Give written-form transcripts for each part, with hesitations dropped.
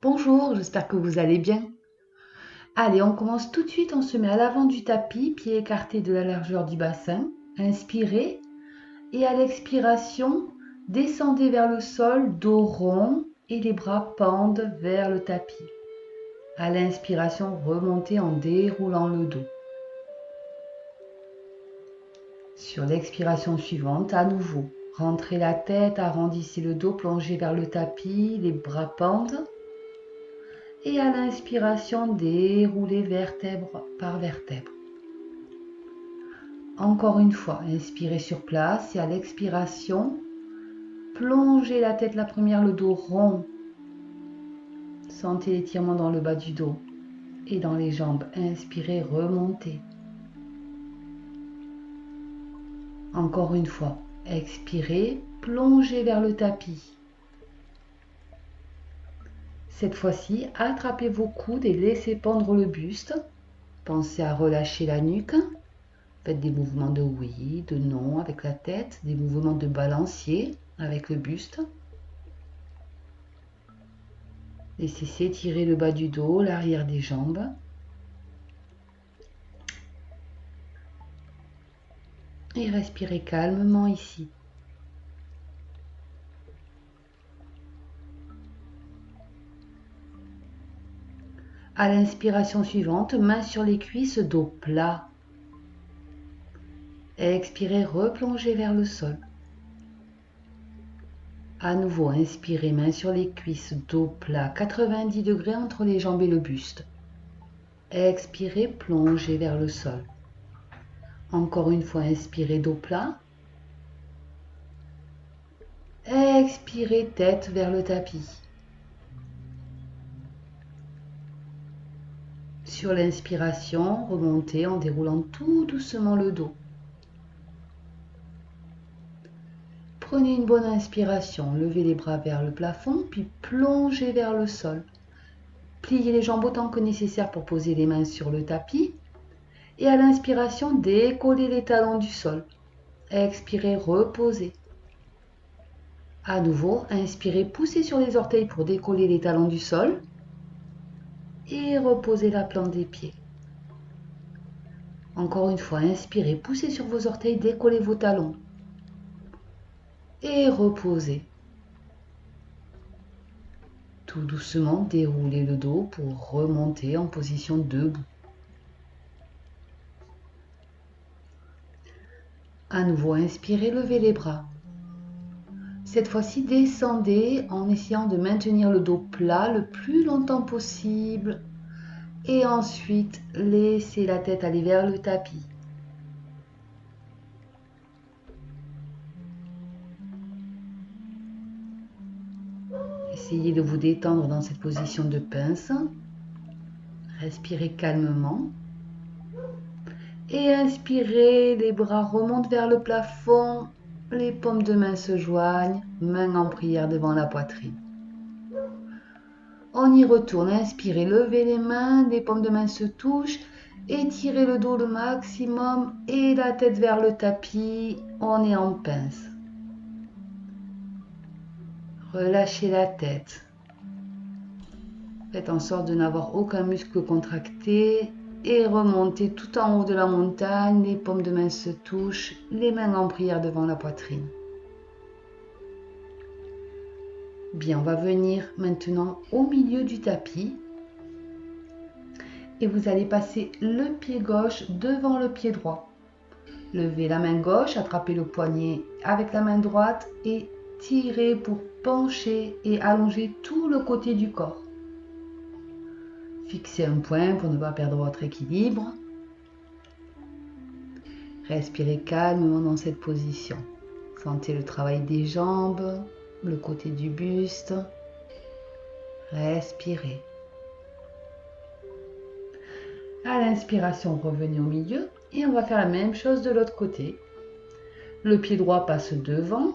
Bonjour, j'espère que vous allez bien. Allez, on commence tout de suite, on se met à l'avant du tapis, pieds écartés de la largeur du bassin. Inspirez et à l'expiration, descendez vers le sol, dos rond et les bras pendent vers le tapis. À l'inspiration, remontez en déroulant le dos. Sur l'expiration suivante, à nouveau, rentrez la tête, arrondissez le dos, plongez vers le tapis, les bras pendent. Et à l'inspiration, déroulez vertèbre par vertèbre. Encore une fois, inspirez sur place et à l'expiration, plongez la tête la première, le dos rond. Sentez l'étirement dans le bas du dos et dans les jambes. Inspirez, remontez. Encore une fois, expirez, plongez vers le tapis. Cette fois-ci, attrapez vos coudes et laissez pendre le buste. Pensez à relâcher la nuque. Faites des mouvements de oui, de non avec la tête, des mouvements de balancier avec le buste. Laissez s'étirer le bas du dos, l'arrière des jambes. Et respirez calmement ici. À l'inspiration suivante, main sur les cuisses, dos plat. Expirez, replongez vers le sol. À nouveau, inspirez, main sur les cuisses, dos plat, 90 degrés entre les jambes et le buste. Expirez, plongez vers le sol. Encore une fois, inspirez, dos plat. Expirez, tête vers le tapis. Sur l'inspiration, remontez en déroulant tout doucement le dos. Prenez une bonne inspiration, levez les bras vers le plafond, puis plongez vers le sol. Pliez les jambes autant que nécessaire pour poser les mains sur le tapis. Et à l'inspiration, décollez les talons du sol. Expirez, reposez. À nouveau, inspirez, poussez sur les orteils pour décoller les talons du sol. Et reposez la plante des pieds. Encore une fois, inspirez, poussez sur vos orteils, décollez vos talons. Et reposez. Tout doucement, déroulez le dos pour remonter en position debout. À nouveau, inspirez, levez les bras. Cette fois-ci, descendez en essayant de maintenir le dos plat le plus longtemps possible. Et ensuite, laissez la tête aller vers le tapis. Essayez de vous détendre dans cette position de pince. Respirez calmement. Et inspirez, les bras remontent vers le plafond. Les paumes de main se joignent, mains en prière devant la poitrine. On y retourne, inspirez, levez les mains, les paumes de main se touchent, étirez le dos le maximum et la tête vers le tapis, on est en pince. Relâchez la tête. Faites en sorte de n'avoir aucun muscle contracté et remontez tout en haut de la montagne, les paumes de main se touchent, les mains en prière devant la poitrine. Bien, on va venir maintenant au milieu du tapis et vous allez passer le pied gauche devant le pied droit. Levez la main gauche, attrapez le poignet avec la main droite et tirez pour pencher et allonger tout le côté du corps. Fixez un point pour ne pas perdre votre équilibre. Respirez calmement dans cette position. Sentez le travail des jambes, le côté du buste. Respirez. À l'inspiration, revenez au milieu et on va faire la même chose de l'autre côté. Le pied droit passe devant.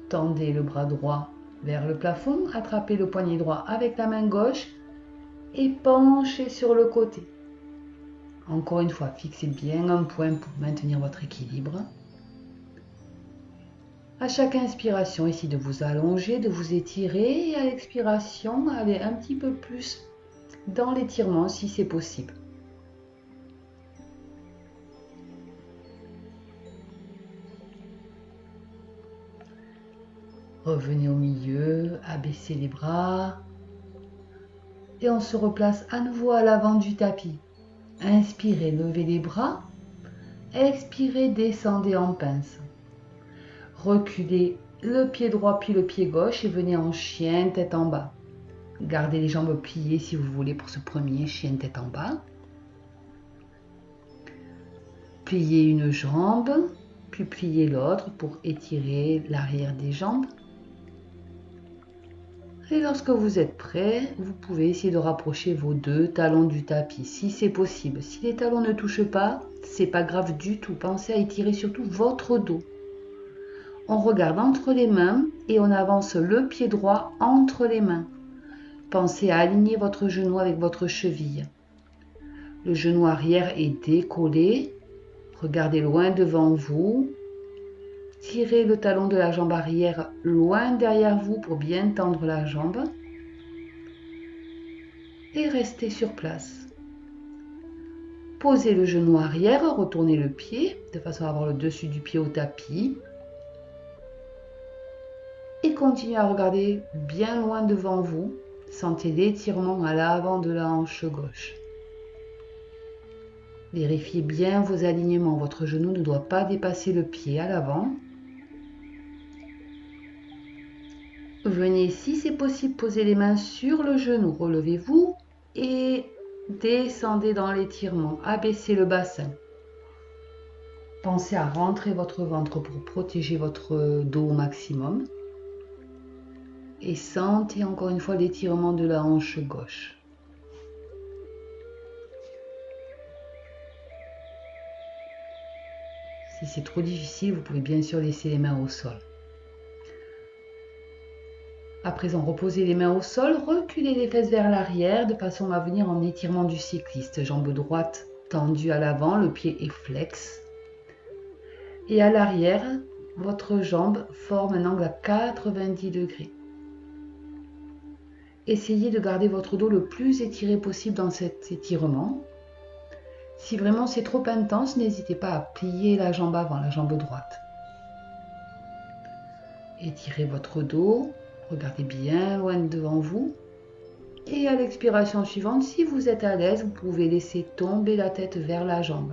Tendez le bras droit vers le plafond. Attrapez le poignet droit avec la main gauche et penchez sur le côté. Encore une fois, fixez bien un point pour maintenir votre équilibre. À chaque inspiration, essayez de vous allonger, de vous étirer et à l'expiration, allez un petit peu plus dans l'étirement si c'est possible. Revenez au milieu, abaissez les bras et on se replace à nouveau à l'avant du tapis. Inspirez, levez les bras. Expirez, descendez en pince. Reculez le pied droit puis le pied gauche et venez en chien tête en bas. Gardez les jambes pliées si vous voulez pour ce premier chien tête en bas. Pliez une jambe, puis pliez l'autre pour étirer l'arrière des jambes. Et lorsque vous êtes prêt, vous pouvez essayer de rapprocher vos deux talons du tapis, si c'est possible. Si les talons ne touchent pas, c'est pas grave du tout. Pensez à étirer surtout votre dos. On regarde entre les mains et on avance le pied droit entre les mains. Pensez à aligner votre genou avec votre cheville. Le genou arrière est décollé. Regardez loin devant vous. Tirez le talon de la jambe arrière loin derrière vous pour bien tendre la jambe. Et restez sur place. Posez le genou arrière, retournez le pied de façon à avoir le dessus du pied au tapis. Et continuez à regarder bien loin devant vous. Sentez l'étirement à l'avant de la hanche gauche. Vérifiez bien vos alignements. Votre genou ne doit pas dépasser le pied à l'avant. Venez, si c'est possible, poser les mains sur le genou. Relevez-vous et descendez dans l'étirement. Abaissez le bassin. Pensez à rentrer votre ventre pour protéger votre dos au maximum. Et sentez encore une fois l'étirement de la hanche gauche. Si c'est trop difficile, vous pouvez bien sûr laisser les mains au sol. À présent, reposez les mains au sol, reculez les fesses vers l'arrière de façon à venir en étirement du cycliste. Jambe droite tendue à l'avant, le pied est flex. Et à l'arrière, votre jambe forme un angle à 90 degrés. Essayez de garder votre dos le plus étiré possible dans cet étirement. Si vraiment c'est trop intense, n'hésitez pas à plier la jambe avant, la jambe droite. Étirez votre dos, regardez bien loin devant vous. Et à l'expiration suivante, si vous êtes à l'aise, vous pouvez laisser tomber la tête vers la jambe.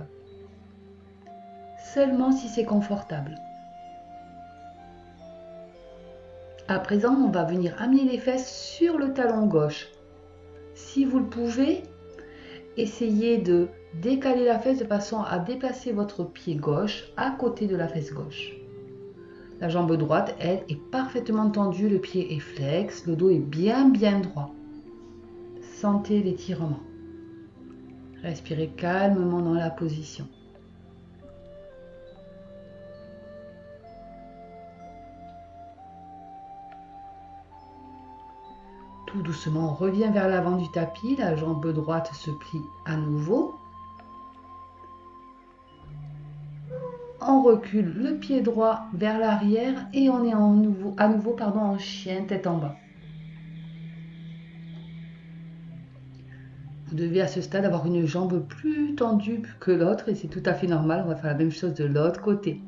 Seulement si c'est confortable. À présent, on va venir amener les fesses sur le talon gauche. Si vous le pouvez, essayez de décaler la fesse de façon à déplacer votre pied gauche à côté de la fesse gauche. La jambe droite, elle, est parfaitement tendue, le pied est flex, le dos est bien droit. Sentez l'étirement. Respirez calmement dans la position. Tout doucement, on revient vers l'avant du tapis, la jambe droite se plie à nouveau. On recule le pied droit vers l'arrière et on est à nouveau en chien tête en bas. Vous devez à ce stade avoir une jambe plus tendue que l'autre et c'est tout à fait normal. On va faire la même chose de l'autre côté.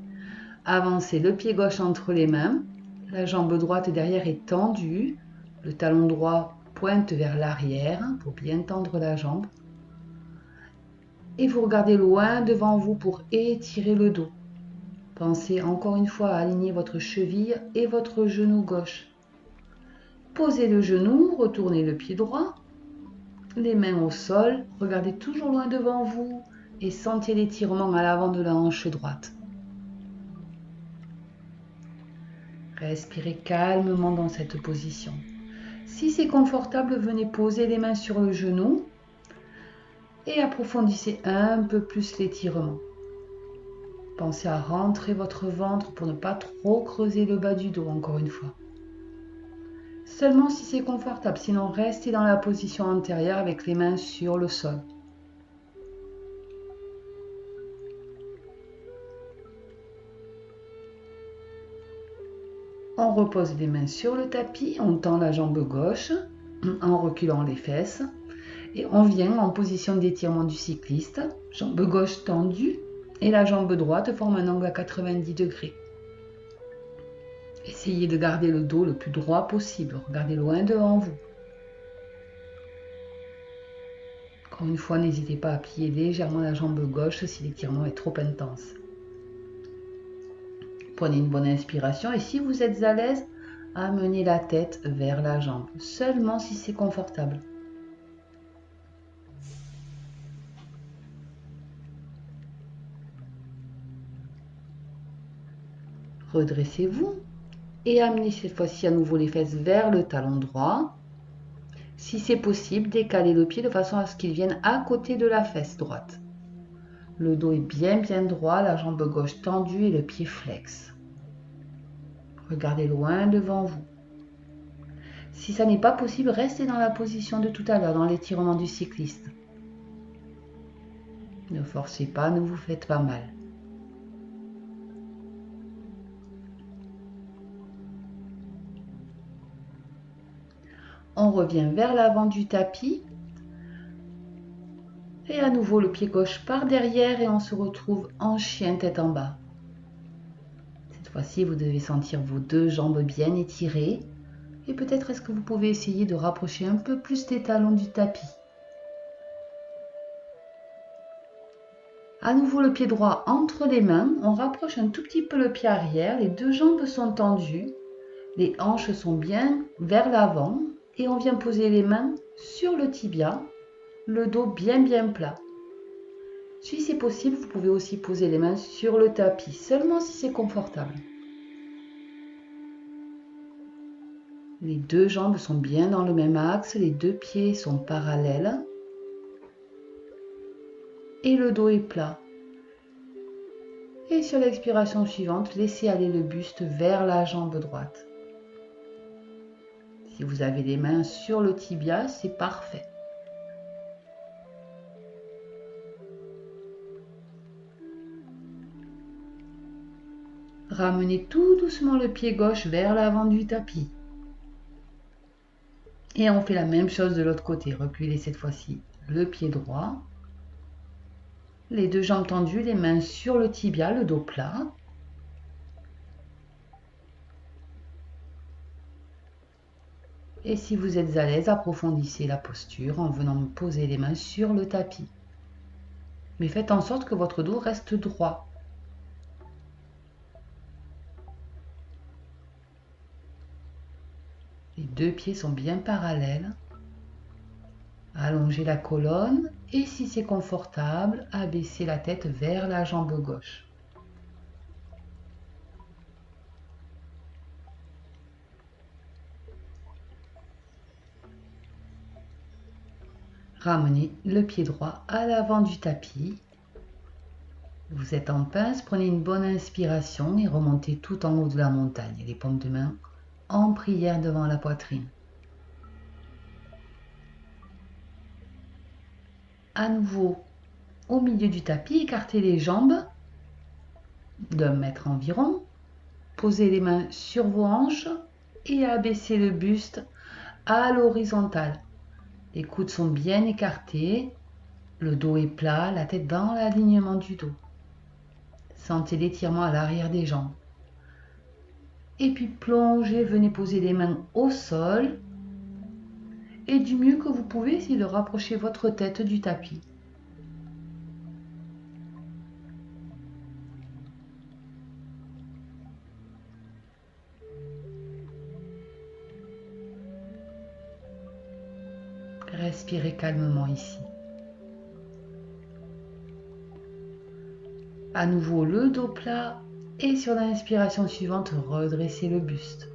Avancez le pied gauche entre les mains. La jambe droite derrière est tendue. Le talon droit pointe vers l'arrière pour bien tendre la jambe. Et vous regardez loin devant vous pour étirer le dos. Pensez encore une fois à aligner votre cheville et votre genou gauche. Posez le genou, retournez le pied droit. Les mains au sol, regardez toujours loin devant vous et sentez l'étirement à l'avant de la hanche droite. Respirez calmement dans cette position. Si c'est confortable, venez poser les mains sur le genou et approfondissez un peu plus l'étirement. Pensez à rentrer votre ventre pour ne pas trop creuser le bas du dos, encore une fois. Seulement si c'est confortable, sinon restez dans la position antérieure avec les mains sur le sol. pose les mains sur le tapis, on tend la jambe gauche en reculant les fesses et on vient en position d'étirement du cycliste, jambe gauche tendue et la jambe droite forme un angle à 90 degrés. Essayez de garder le dos le plus droit possible, regardez loin devant vous. Encore une fois, n'hésitez pas à plier légèrement la jambe gauche si l'étirement est trop intense. Prenez une bonne inspiration et si vous êtes à l'aise, amenez la tête vers la jambe, seulement si c'est confortable. Redressez-vous et amenez cette fois-ci à nouveau les fesses vers le talon droit. Si c'est possible, décalez le pied de façon à ce qu'il vienne à côté de la fesse droite. Le dos est bien droit, la jambe gauche tendue et le pied flex. Regardez loin devant vous. Si ça n'est pas possible, restez dans la position de tout à l'heure, dans l'étirement du cycliste. Ne forcez pas, ne vous faites pas mal. On revient vers l'avant du tapis. Et à nouveau le pied gauche par derrière et on se retrouve en chien tête en bas. Cette fois-ci, vous devez sentir vos deux jambes bien étirées. Et peut-être est-ce que vous pouvez essayer de rapprocher un peu plus les talons du tapis. À nouveau le pied droit entre les mains, on rapproche un tout petit peu le pied arrière, les deux jambes sont tendues, les hanches sont bien vers l'avant et on vient poser les mains sur le tibia, le dos bien plat. Si c'est possible, vous pouvez aussi poser les mains sur le tapis, seulement si c'est confortable. Les deux jambes sont bien dans le même axe, les deux pieds sont parallèles et le dos est plat. Et sur l'expiration suivante, laissez aller le buste vers la jambe droite. Si vous avez les mains sur le tibia, c'est parfait. Ramenez tout doucement le pied gauche vers l'avant du tapis. Et on fait la même chose de l'autre côté. Reculez cette fois-ci le pied droit. Les deux jambes tendues, les mains sur le tibia, le dos plat. Et si vous êtes à l'aise, approfondissez la posture en venant poser les mains sur le tapis. Mais faites en sorte que votre dos reste droit. Les deux pieds sont bien parallèles. Allongez la colonne et si c'est confortable, abaissez la tête vers la jambe gauche. Ramenez le pied droit à l'avant du tapis. Vous êtes en pince, prenez une bonne inspiration et remontez tout en haut de la montagne, les paumes de main en prière devant la poitrine. À nouveau, au milieu du tapis, écartez les jambes d'1 mètre environ. Posez les mains sur vos hanches et abaissez le buste à l'horizontale. Les coudes sont bien écartés, le dos est plat, la tête dans l'alignement du dos. Sentez l'étirement à l'arrière des jambes. Et puis plongez, venez poser les mains au sol. Et du mieux que vous pouvez, essayez de rapprocher votre tête du tapis. Respirez calmement ici. À nouveau le dos plat et sur l'inspiration suivante, redressez le buste.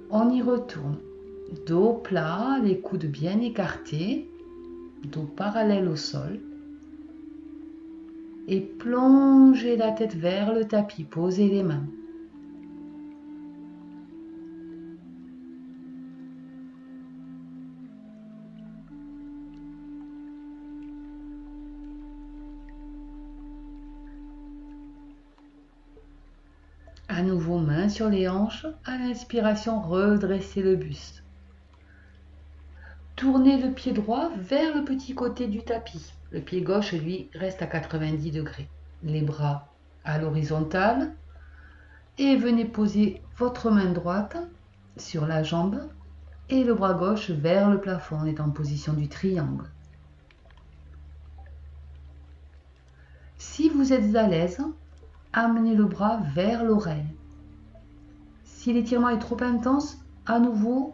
On y retourne. Dos plat, les coudes bien écartés, dos parallèle au sol. Et plongez la tête vers le tapis, posez les mains. À nouveau, main mains sur les hanches. À l'inspiration, redressez le buste. Tournez le pied droit vers le petit côté du tapis. Le pied gauche, lui, reste à 90 degrés. Les bras à l'horizontale. Et venez poser votre main droite sur la jambe et le bras gauche vers le plafond. On est en position du triangle. Si vous êtes à l'aise, amenez le bras vers l'oreille. Si l'étirement est trop intense, à nouveau,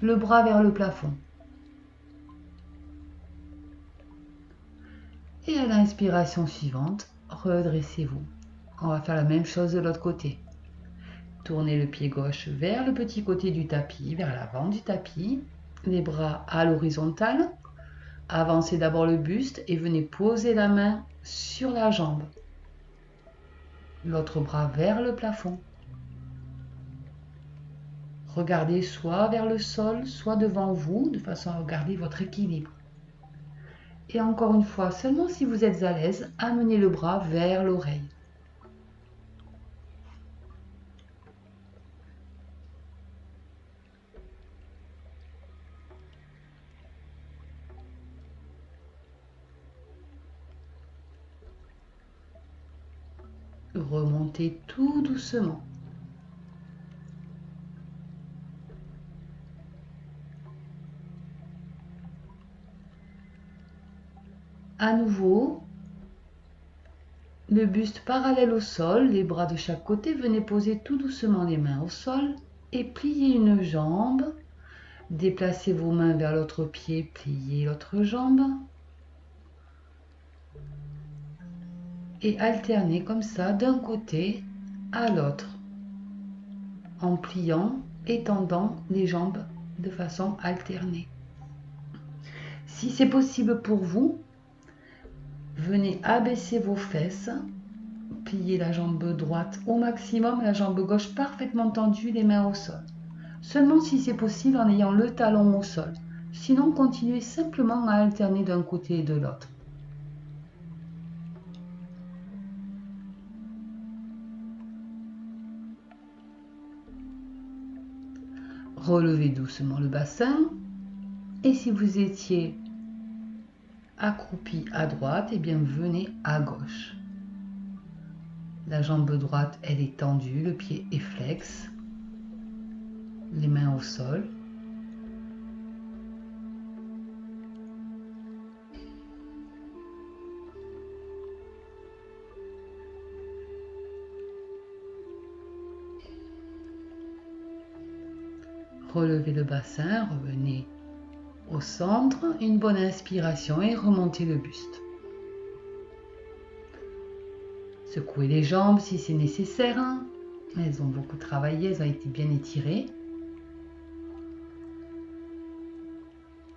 le bras vers le plafond. Et à l'inspiration suivante, redressez-vous. On va faire la même chose de l'autre côté. Tournez le pied gauche vers le petit côté du tapis, vers l'avant du tapis. Les bras à l'horizontale. Avancez d'abord le buste et venez poser la main sur la jambe. L'autre bras vers le plafond. Regardez soit vers le sol, soit devant vous, de façon à garder votre équilibre. Et encore une fois, seulement si vous êtes à l'aise, amenez le bras vers l'oreille. Remontez tout doucement. À nouveau, le buste parallèle au sol, les bras de chaque côté, venez poser tout doucement les mains au sol et pliez une jambe. Déplacez vos mains vers l'autre pied, pliez l'autre jambe. Et alternez comme ça d'un côté à l'autre, en pliant et tendant les jambes de façon alternée. Si c'est possible pour vous, venez abaisser vos fesses, pliez la jambe droite au maximum, la jambe gauche parfaitement tendue, les mains au sol. Seulement si c'est possible en ayant le talon au sol. Sinon, continuez simplement à alterner d'un côté et de l'autre. Relevez doucement le bassin. Et si vous étiez accroupi à droite, eh bien venez à gauche. La jambe droite, elle est tendue, le pied est flex. Les mains au sol. Relevez le bassin, revenez au centre, une bonne inspiration et remontez le buste. Secouez les jambes si c'est nécessaire. Elles ont beaucoup travaillé, elles ont été bien étirées.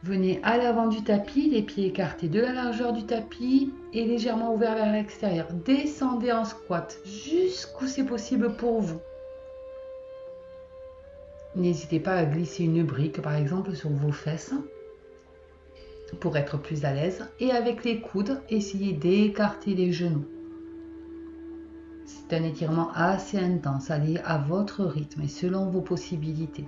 Venez à l'avant du tapis, les pieds écartés de la largeur du tapis et légèrement ouverts vers l'extérieur. Descendez en squat jusqu'où c'est possible pour vous. N'hésitez pas à glisser une brique par exemple sur vos fesses pour être plus à l'aise. Et avec les coudes, essayez d'écarter les genoux. C'est un étirement assez intense, allez à votre rythme et selon vos possibilités.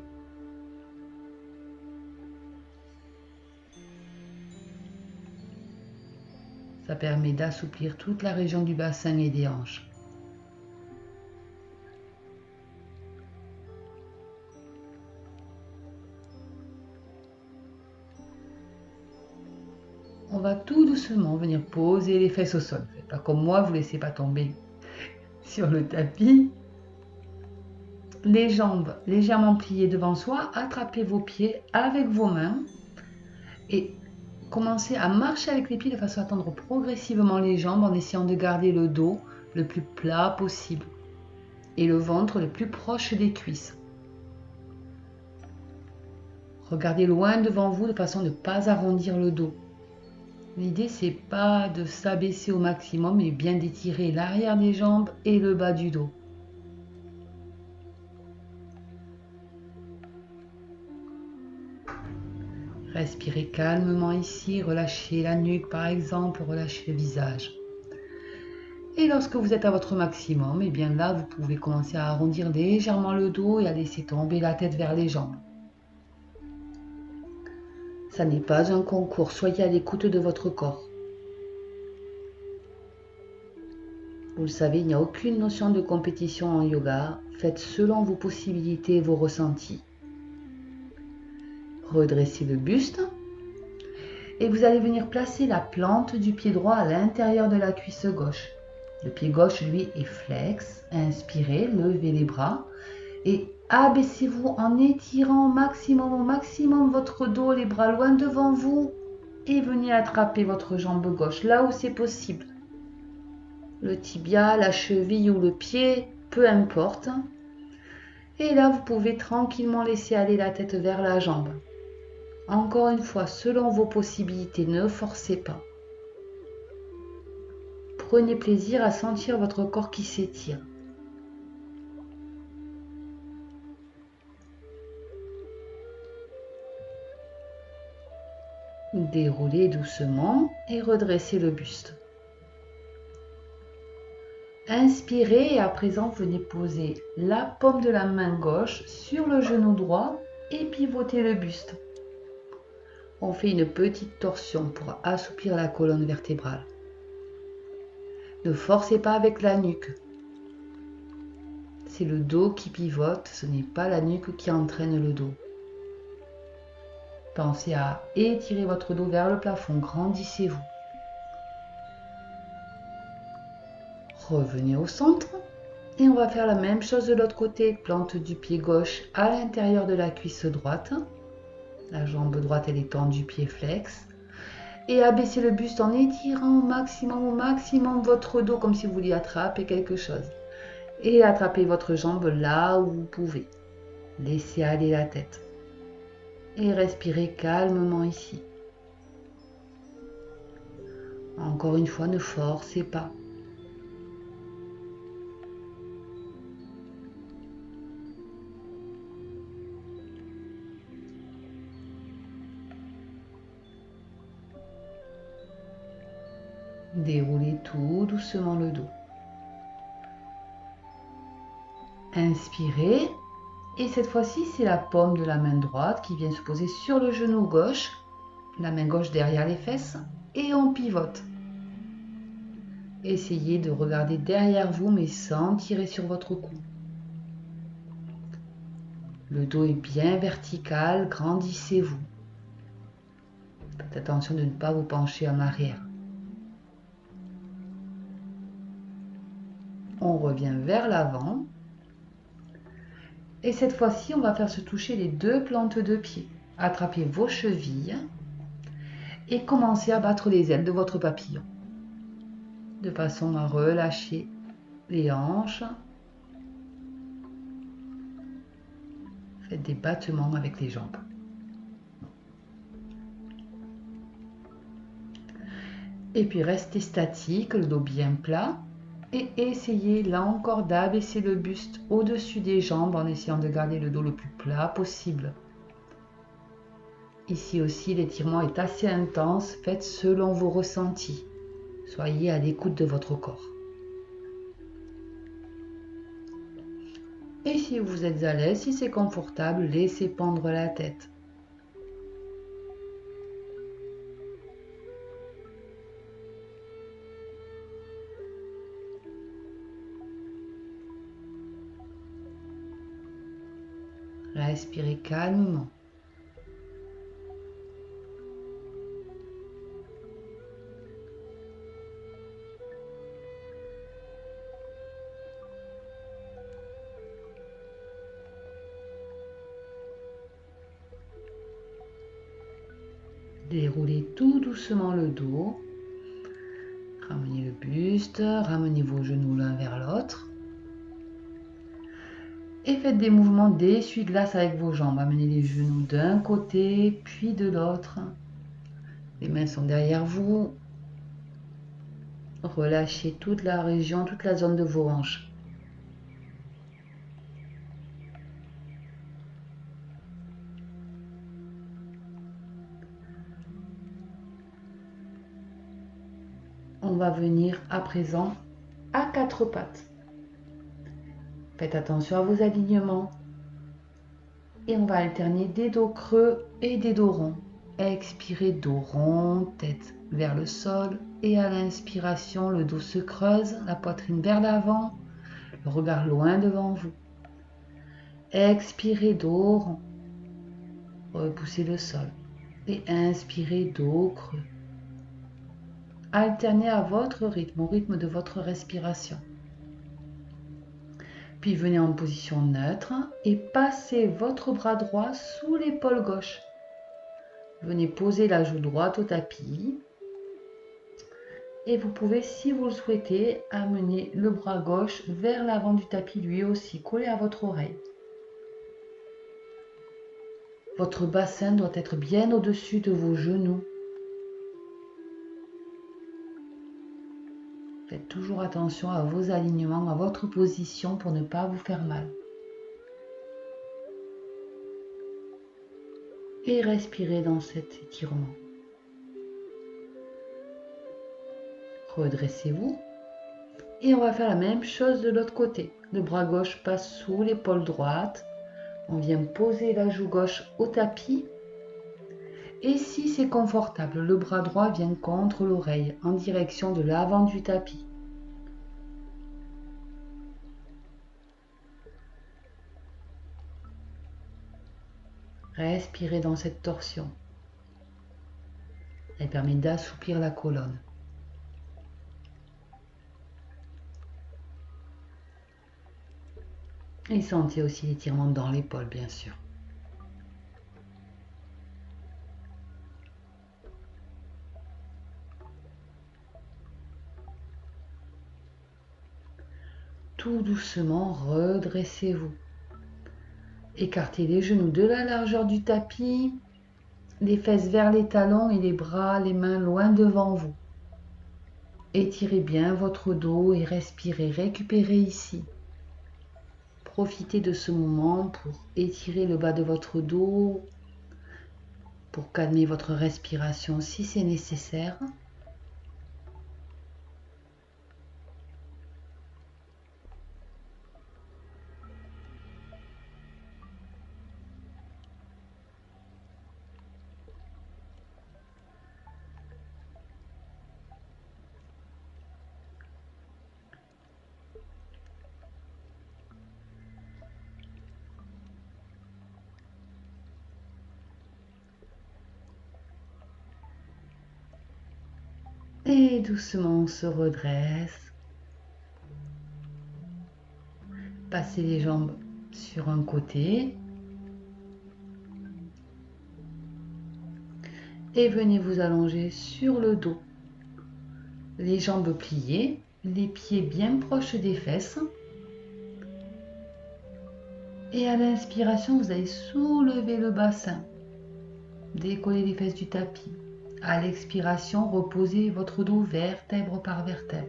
Ça permet d'assouplir toute la région du bassin et des hanches. On va tout doucement venir poser les fesses au sol. Faites pas comme moi, vous ne laissez pas tomber sur le tapis. Les jambes légèrement pliées devant soi, attrapez vos pieds avec vos mains et commencez à marcher avec les pieds de façon à tendre progressivement les jambes en essayant de garder le dos le plus plat possible et le ventre le plus proche des cuisses. Regardez loin devant vous de façon à ne pas arrondir le dos. L'idée, c'est pas de s'abaisser au maximum, mais bien d'étirer l'arrière des jambes et le bas du dos. Respirez calmement ici, relâchez la nuque par exemple, relâchez le visage. Et lorsque vous êtes à votre maximum, et bien là, vous pouvez commencer à arrondir légèrement le dos et à laisser tomber la tête vers les jambes. Ça n'est pas un concours, soyez à l'écoute de votre corps. Vous le savez, il n'y a aucune notion de compétition en yoga. Faites selon vos possibilités et vos ressentis. Redressez le buste. Et vous allez venir placer la plante du pied droit à l'intérieur de la cuisse gauche. Le pied gauche, lui, est flex. Inspirez, levez les bras. Et abaissez-vous en étirant au maximum votre dos, les bras loin devant vous. Et venez attraper votre jambe gauche, là où c'est possible. Le tibia, la cheville ou le pied, peu importe. Et là, vous pouvez tranquillement laisser aller la tête vers la jambe. Encore une fois, selon vos possibilités, ne forcez pas. Prenez plaisir à sentir votre corps qui s'étire. Déroulez doucement et redressez le buste. Inspirez et à présent venez poser la paume de la main gauche sur le genou droit et pivotez le buste. On fait une petite torsion pour assouplir la colonne vertébrale. Ne forcez pas avec la nuque. C'est le dos qui pivote, ce n'est pas la nuque qui entraîne le dos. Pensez à étirer votre dos vers le plafond, grandissez-vous. Revenez au centre et on va faire la même chose de l'autre côté. Plante du pied gauche à l'intérieur de la cuisse droite. La jambe droite elle est tendue, pied flex. Et abaissez le buste en étirant au maximum votre dos comme si vous vouliez attraper quelque chose. Et attrapez votre jambe là où vous pouvez. Laissez aller la tête. Et respirez calmement ici. Encore une fois, ne forcez pas. Déroulez tout doucement le dos. Inspirez. Et cette fois-ci, c'est la paume de la main droite qui vient se poser sur le genou gauche. La main gauche derrière les fesses. Et on pivote. Essayez de regarder derrière vous, mais sans tirer sur votre cou. Le dos est bien vertical, grandissez-vous. Faites attention de ne pas vous pencher en arrière. On revient vers l'avant. Et cette fois-ci, on va faire se toucher les deux plantes de pied. Attrapez vos chevilles et commencez à battre les ailes de votre papillon. De façon à relâcher les hanches. Faites des battements avec les jambes. Et puis restez statique, le dos bien plat. Et essayez là encore d'abaisser le buste au-dessus des jambes en essayant de garder le dos le plus plat possible. Ici aussi, l'étirement est assez intense. Faites selon vos ressentis. Soyez à l'écoute de votre corps. Et si vous êtes à l'aise, si c'est confortable, laissez pendre la tête. Respirez calmement. Déroulez tout doucement le dos. Ramenez le buste, ramenez vos genoux l'un vers l'autre. Et faites des mouvements d'essuie-glace avec vos jambes. Amenez les genoux d'un côté, puis de l'autre. Les mains sont derrière vous. Relâchez toute la région, toute la zone de vos hanches. On va venir à présent à quatre pattes. Faites attention à vos alignements. Et on va alterner des dos creux et des dos ronds. Expirez, dos rond, tête vers le sol. Et à l'inspiration, le dos se creuse, la poitrine vers l'avant, le regard loin devant vous. Expirez, dos rond. Repoussez le sol. Et inspirez, dos creux. Alternez à votre rythme, au rythme de votre respiration. Puis venez en position neutre et passez votre bras droit sous l'épaule gauche. Venez poser la joue droite au tapis. Et vous pouvez, si vous le souhaitez, amener le bras gauche vers l'avant du tapis, lui aussi collé à votre oreille. Votre bassin doit être bien au-dessus de vos genoux. Faites toujours attention à vos alignements, à votre position pour ne pas vous faire mal. Et respirez dans cet étirement. Redressez-vous. Et on va faire la même chose de l'autre côté. Le bras gauche passe sous l'épaule droite. On vient poser la joue gauche au tapis. Et si c'est confortable, le bras droit vient contre l'oreille, en direction de l'avant du tapis. Respirez dans cette torsion. Elle permet d'assouplir la colonne. Et sentez aussi l'étirement dans l'épaule, bien sûr. Tout doucement, redressez-vous. Écartez les genoux de la largeur du tapis, les fesses vers les talons et les bras, les mains loin devant vous. Étirez bien votre dos et respirez, récupérez ici. Profitez de ce moment pour étirer le bas de votre dos, pour calmer votre respiration si c'est nécessaire. Et doucement on se redresse. Passez les jambes sur un côté. Et venez vous allonger sur le dos. Les jambes pliées, les pieds bien proches des fesses. Et à l'inspiration, vous allez soulever le bassin. Décoller les fesses du tapis. À l'expiration, reposez votre dos vertèbre par vertèbre.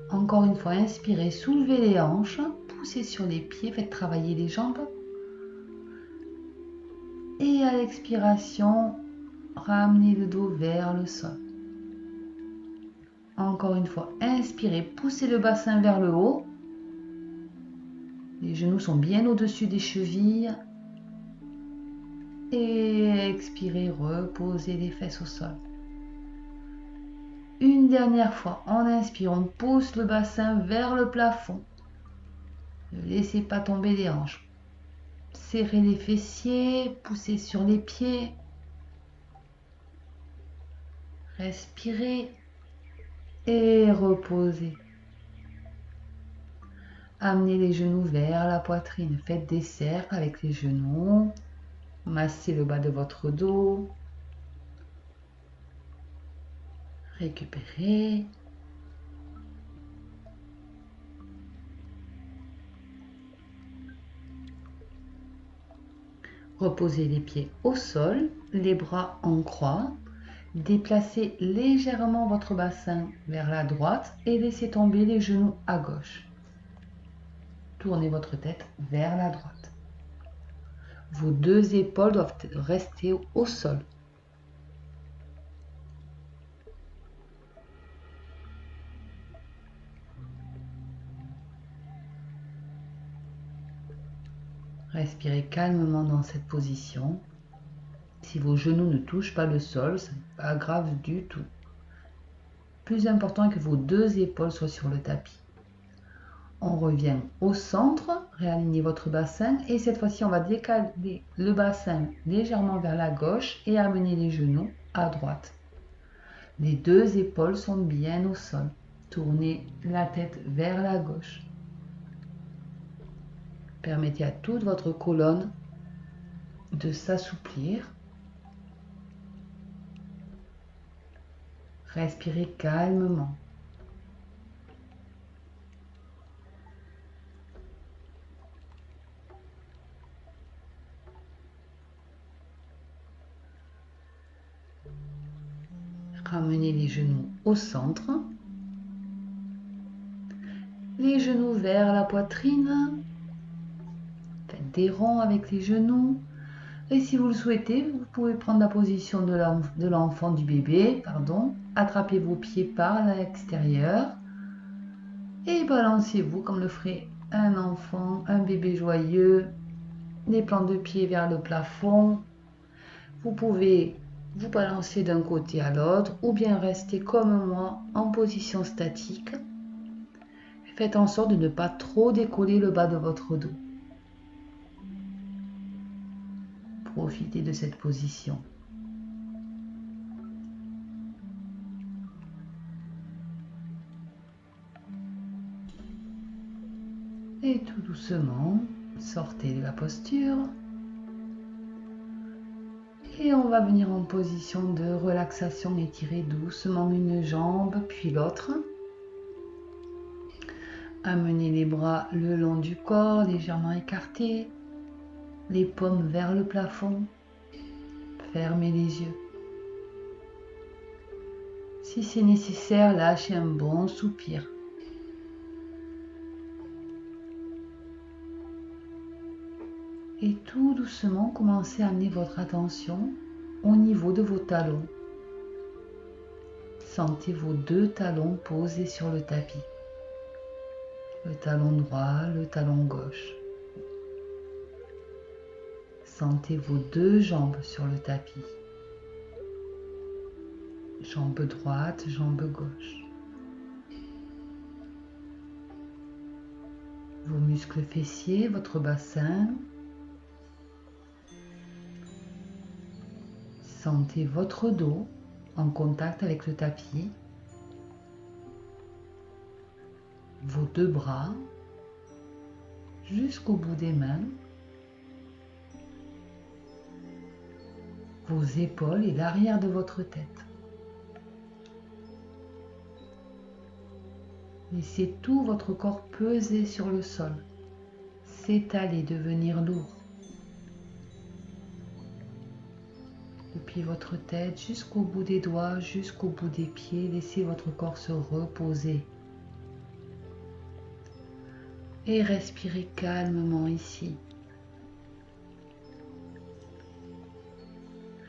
Encore une fois, inspirez, soulevez les hanches, poussez sur les pieds, faites travailler les jambes. Et à l'expiration, ramenez le dos vers le sol. Encore une fois, inspirez, poussez le bassin vers le haut. Les genoux sont bien au-dessus des chevilles. Et expirez, reposez les fesses au sol. Une dernière fois, en inspire, on pousse le bassin vers le plafond. Ne laissez pas tomber les hanches. Serrez les fessiers, poussez sur les pieds. Respirez et reposez. Amenez les genoux vers la poitrine. Faites des cercles avec les genoux. Massez le bas de votre dos. Récupérez. Reposez les pieds au sol, les bras en croix. Déplacez légèrement votre bassin vers la droite et laissez tomber les genoux à gauche. Tournez votre tête vers la droite. Vos deux épaules doivent rester au sol. Respirez calmement dans cette position. Si vos genoux ne touchent pas le sol, ce n'est pas grave du tout. Plus important est que vos deux épaules soient sur le tapis. On revient au centre, réalignez votre bassin et cette fois-ci on va décaler le bassin légèrement vers la gauche et amener les genoux à droite. Les deux épaules sont bien au sol. Tournez la tête vers la gauche. Permettez à toute votre colonne de s'assouplir. Respirez calmement. Ramenez les genoux au centre. Les genoux vers la poitrine. Faites des ronds avec les genoux. Et si vous le souhaitez, vous pouvez prendre la position de l'enfant, du bébé, pardon. Attrapez vos pieds par l'extérieur. Et balancez-vous comme le ferait un enfant, un bébé joyeux. Les plans de pied vers le plafond. Vous pouvez vous balancer d'un côté à l'autre ou bien rester comme moi en position statique. Faites en sorte de ne pas trop décoller le bas de votre dos. Profitez de cette position. Et tout doucement, sortez de la posture. Et on va venir en position de relaxation, étirez doucement une jambe puis l'autre. Amenez les bras le long du corps, légèrement écartés, les paumes vers le plafond. Fermez les yeux. Si c'est nécessaire, lâchez un bon soupir. Et tout doucement, commencez à amener votre attention au niveau de vos talons. Sentez vos deux talons posés sur le tapis. Le talon droit, le talon gauche. Sentez vos deux jambes sur le tapis. Jambe droite, jambe gauche. Vos muscles fessiers, votre bassin. Sentez votre dos en contact avec le tapis. Vos deux bras jusqu'au bout des mains. Vos épaules et l'arrière de votre tête. Laissez tout votre corps peser sur le sol, s'étaler, devenir lourd. Depuis votre tête jusqu'au bout des doigts, jusqu'au bout des pieds, laissez votre corps se reposer. Et respirez calmement ici.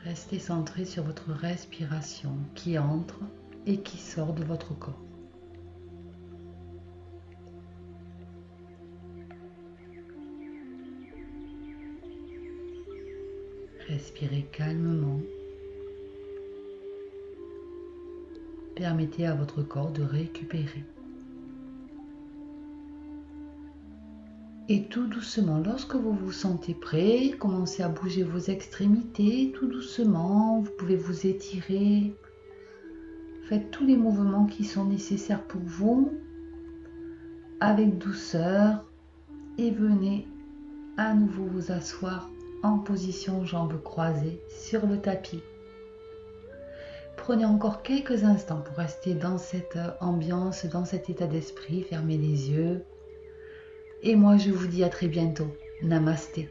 Restez centré sur votre respiration qui entre et qui sort de votre corps. Respirez calmement. Permettez à votre corps de récupérer. Et tout doucement, lorsque vous vous sentez prêt, commencez à bouger vos extrémités, tout doucement. Vous pouvez vous étirer. Faites tous les mouvements qui sont nécessaires pour vous, avec douceur, et venez à nouveau vous asseoir en position jambes croisées sur le tapis. Prenez encore quelques instants pour rester dans cette ambiance, dans cet état d'esprit. Fermez les yeux. Et moi, je vous dis à très bientôt. Namasté.